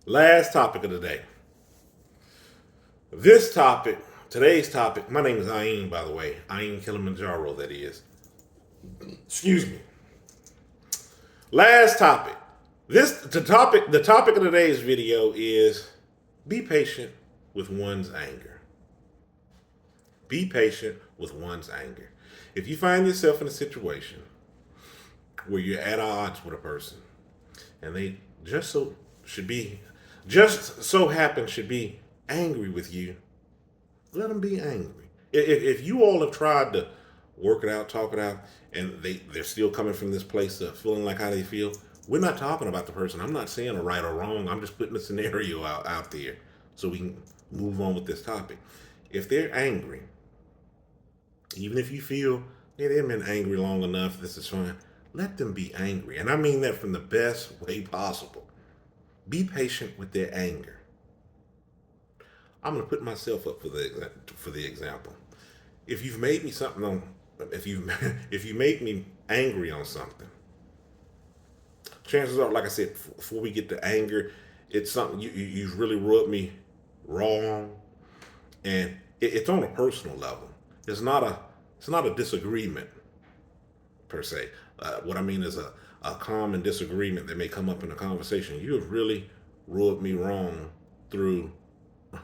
Last topic of the day. Today's topic, my name is Ayin, by the way. Ayin Kilimanjaro, that is. Excuse me. Last topic. The topic of today's video is be patient with one's anger. Be patient with one's anger. If you find yourself in a situation where you're at odds with a person and they just so happen should be angry with you, let them be angry. If you all have tried to work it out, talk it out, and they're still coming from this place of feeling like how they feel, we're not talking about the person. I'm not saying a right or wrong. I'm just putting a scenario out there so we can move on with this topic. If they're angry, even if you feel they've been angry long enough, this is fine, let them be angry. And I mean that from the best way possible. Be patient with their anger. I'm going to put myself up for the example. If you've made me if you make me angry on something, chances are, like I said, before we get to anger, it's something you've really rubbed me wrong, and it's on a personal level. It's not a disagreement per se. What I mean is a common disagreement that may come up in a conversation. You have really rubbed me wrong through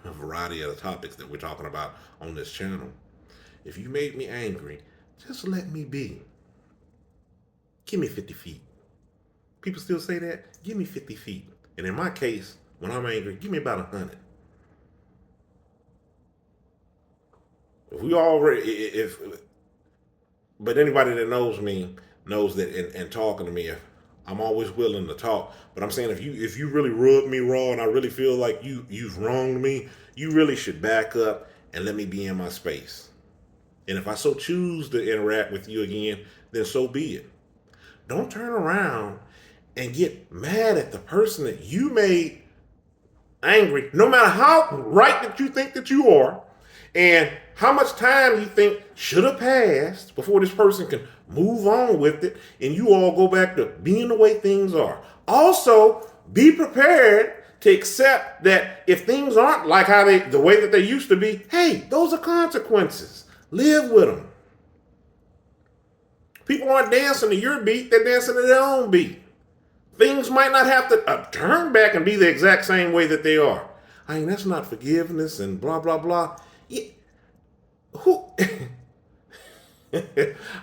a variety of the topics that we're talking about on this channel. If you made me angry, just let me be. Give me 50 feet. People still say that? Give me 50 feet. And in my case, when I'm angry, give me about 100. But anybody that knows me knows that in talking to me, I'm always willing to talk. But I'm saying if you really rub me raw and I really feel like you've wronged me, you really should back up and let me be in my space. And if I so choose to interact with you again, then so be it. Don't turn around and get mad at the person that you made angry, no matter how right that you think that you are, and how much time you think should have passed before this person can move on with it, and you all go back to being the way things are. Also, be prepared to accept that if things aren't like the way that they used to be, hey, those are consequences. Live with them. People aren't dancing to your beat, they're dancing to their own beat. Things might not have to turn back and be the exact same way that they are. I mean, that's not forgiveness and blah, blah, blah. Yeah. Who?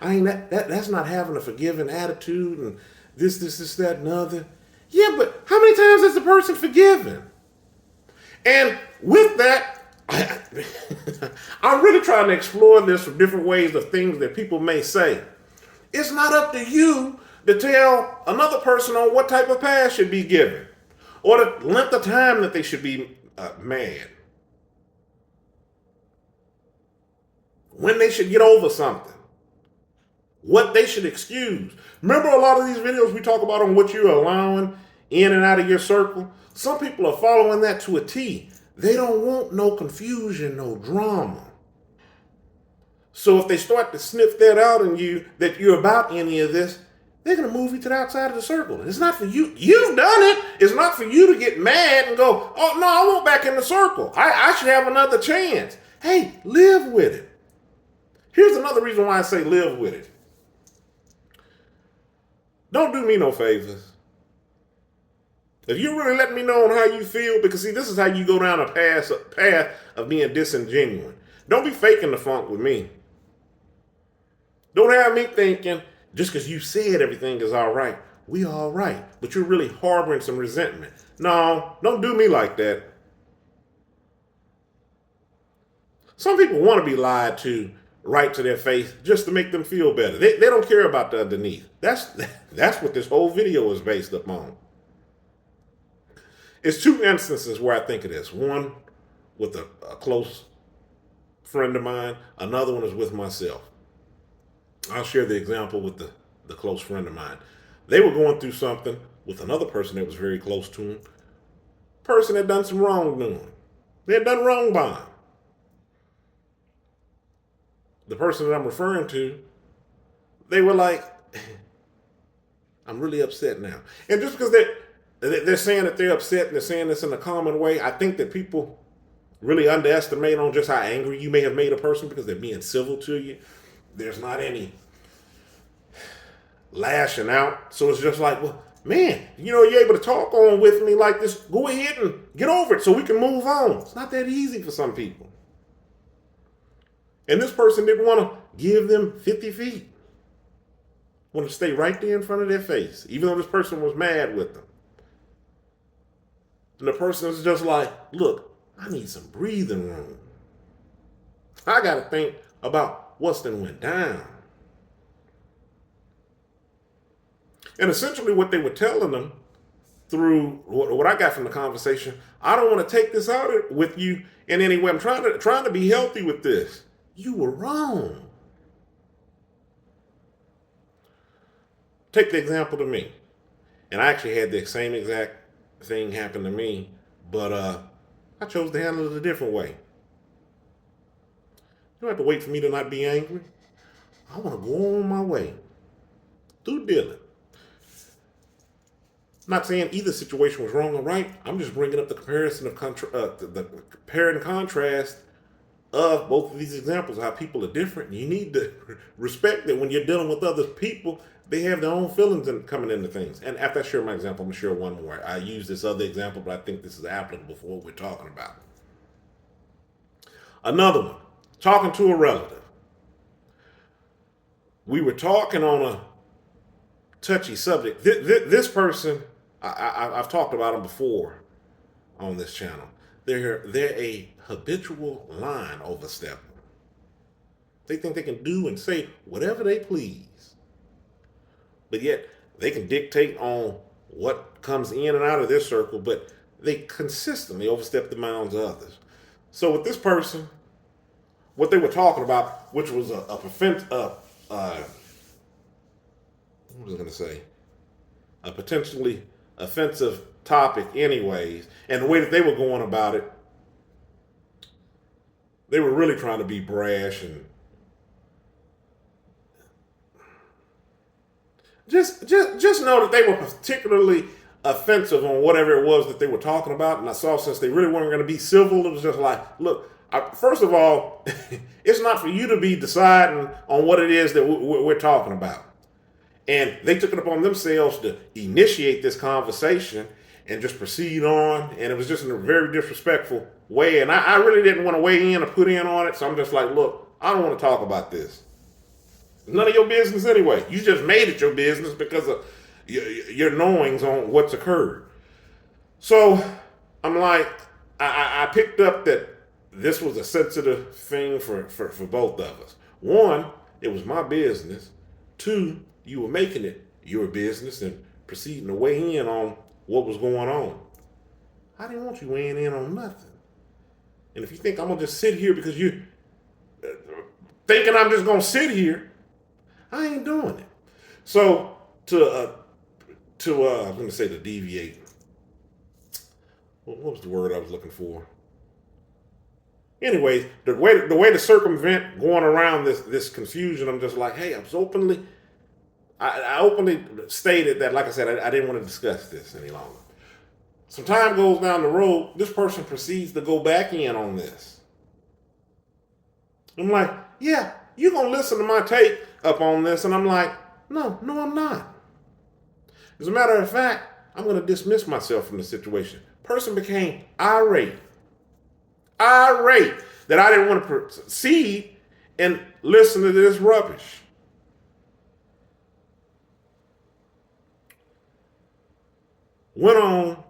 I mean, that's not having a forgiving attitude and this, that, and other. Yeah, but how many times has the person forgiven? And with that, I'm really trying to explore this from different ways of things that people may say. It's not up to you to tell another person on what type of pass should be given or the length of time that they should be mad. When they should get over something. What they should excuse. Remember a lot of these videos we talk about on what you're allowing in and out of your circle? Some people are following that to a T. They don't want no confusion, no drama. So if they start to sniff that out in you, that you're about any of this, they're going to move you to the outside of the circle. It's not for you. You've done it. It's not for you to get mad and go, oh, no, I want back in the circle. I should have another chance. Hey, live with it. Here's another reason why I say live with it. Don't do me no favors. If you really let me know on how you feel, because see, this is how you go down a path of being disingenuous. Don't be faking the funk with me. Don't have me thinking, just because you said everything is all right, we all right, but you're really harboring some resentment. No, don't do me like that. Some people want to be lied to right to their face just to make them feel better. They don't care about the underneath. That's what this whole video is based upon. It's two instances where I think it is. One with a close friend of mine. Another one is with myself. I'll share the example with the close friend of mine. They were going through something with another person that was very close to him. Person had done some wrongdoing. They had done wrong by him. The person that I'm referring to, they were like, I'm really upset now. And just because they're saying that they're upset and they're saying this in a common way. I think that people really underestimate on just how angry you may have made a person because they're being civil to you. There's not any lashing out. So it's just like, well, man, you're able to talk on with me like this. Go ahead and get over it so we can move on. It's not that easy for some people. And this person didn't want to give them 50 feet. Want to stay right there in front of their face, even though this person was mad with them. And the person is just like, look, I need some breathing room. I got to think about what's done went down. And essentially what they were telling them through what I got from the conversation, I don't want to take this out with you in any way. I'm trying to be healthy with this. You were wrong. Take the example to me. And I actually had the same exact thing happen to me, but I chose to handle it a different way. You don't have to wait for me to not be angry. I want to go on my way. Through dealing. I'm not saying either situation was wrong or right. I'm just bringing up the comparison of the compare and contrast of both of these examples, how people are different. You need to respect that when you're dealing with other people, they have their own feelings coming into things. And after I share my example, I'm going to share one more. I use this other example, but I think this is applicable for what we're talking about. Another one, talking to a relative. We were talking on a touchy subject. This person, I've talked about them before on this channel. They're a habitual line overstepper. They think they can do and say whatever they please. But yet they can dictate on what comes in and out of their circle, but they consistently overstep the bounds of others. So with this person, what they were talking about, which was what was I going to say? A potentially offensive topic anyways. And the way that they were going about it, they were really trying to be brash and just know that they were particularly offensive on whatever it was that they were talking about. And I saw since they really weren't going to be civil, it was just like, look, first of all, it's not for you to be deciding on what it is that we're talking about. And they took it upon themselves to initiate this conversation and just proceed on. And it was just in a very disrespectful way. And I really didn't want to weigh in or put in on it. So I'm just like, look, I don't want to talk about this. It's none of your business anyway. You just made it your business because of your knowings on what's occurred. So I'm like, I picked up that this was a sensitive thing for both of us. One, it was my business. Two, you were making it your business and proceeding to weigh in on what was going on. I didn't want you weighing in on nothing. And if you think I'm going to just sit here because you're thinking I'm just going to sit here, I ain't doing it. So I was going to say to deviate. What was the word I was looking for? Anyways, the way to circumvent going around this confusion, I'm just like, hey, I openly stated that, like I said, I didn't want to discuss this any longer. Some time goes down the road, this person proceeds to go back in on this. I'm like, yeah, you're going to listen to my take up on this. And I'm like, no, I'm not. As a matter of fact, I'm going to dismiss myself from the situation. Person became irate that I didn't want to proceed and listen to this rubbish. Went on,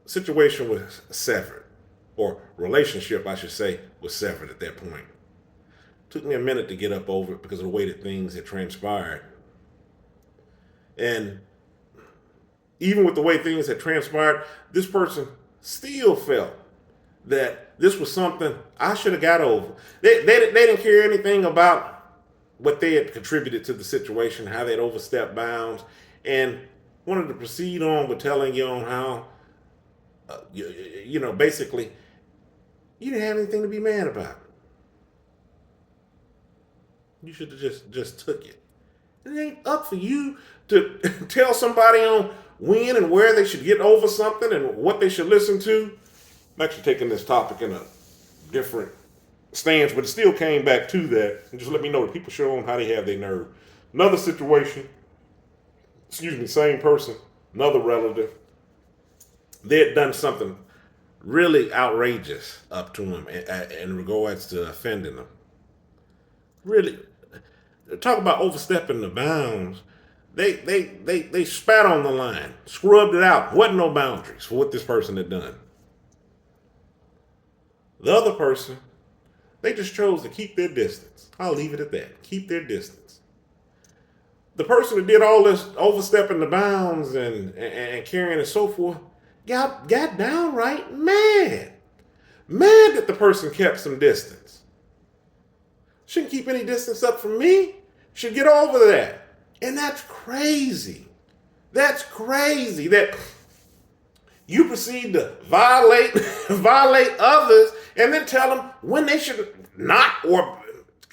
situation was severed, or relationship, I should say, was severed at that point. Took me a minute to get up over it because of the way that things had transpired. And even with the way things had transpired, this person still felt that this was something I should have got over. They didn't care anything about what they had contributed to the situation, how they'd overstepped bounds, and wanted to proceed on with telling you on how, basically, you didn't have anything to be mad about. You should have just took it It ain't up for you to tell somebody on when and where they should get over something and what they should listen to. I'm actually taking this topic in a different stance, but it still came back to that. And just let me know that people show them how they have their nerve. Another situation, same person, another relative, they had done something really outrageous up to him in regards to offending them. Really, talk about overstepping the bounds. They spat on the line, scrubbed it out. Wasn't no boundaries for what this person had done. The other person, they just chose to keep their distance. I'll leave it at that. Keep their distance. The person that did all this overstepping the bounds and carrying and so forth got downright mad. Mad that the person kept some distance. Shouldn't keep any distance up from me. Should get over that. And that's crazy. That's crazy that you proceed to violate others and then tell them when they should not or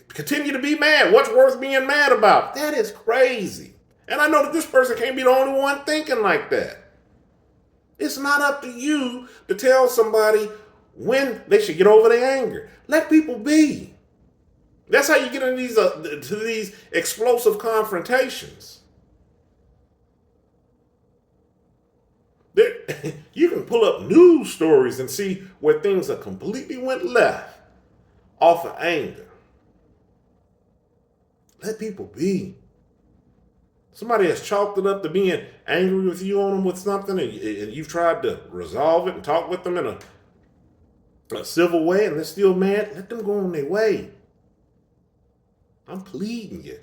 continue to be mad. What's worth being mad about? That is crazy. And I know that this person can't be the only one thinking like that. It's not up to you to tell somebody when they should get over their anger. Let people be. That's how you get into these explosive confrontations. You can pull up news stories and see where things are completely went left off of anger. Let people be. Somebody has chalked it up to being angry with you on them with something, and you've tried to resolve it and talk with them in a civil way, and they're still mad. Let them go on their way. I'm pleading you.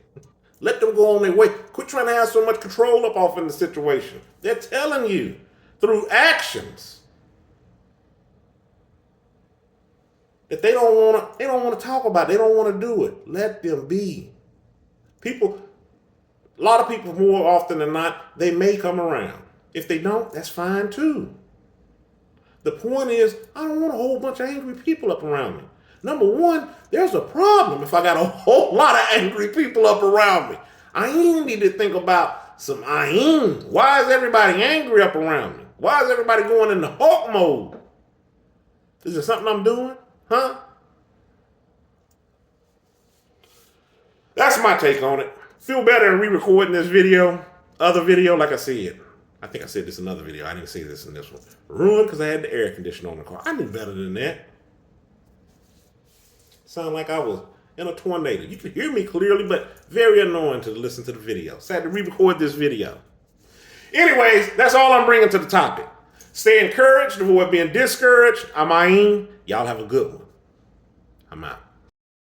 Let them go on their way. Quit trying to have so much control up off in the situation. They're telling you through actions that they don't want to talk about it. They don't want to do it. Let them be. A lot of people more often than not, they may come around. If they don't, that's fine too. The point is, I don't want a whole bunch of angry people up around me. Number one, there's a problem if I got a whole lot of angry people up around me. I ain't need to think about some ain't. Why is everybody angry up around me? Why is everybody going into Hulk mode? Is there something I'm doing? Huh? That's my take on it. Feel better in re-recording this video. Other video, like I said. I think I said this in another video. I didn't say this in this one. Ruined because I had the air conditioner on the car. I knew better than that. Sound like I was in a tornado. You can hear me clearly, but very annoying to listen to the video. So I had to re-record this video. Anyways, that's all I'm bringing to the topic. Stay encouraged, avoid being discouraged. I'm Ayin. Y'all have a good one. I'm out.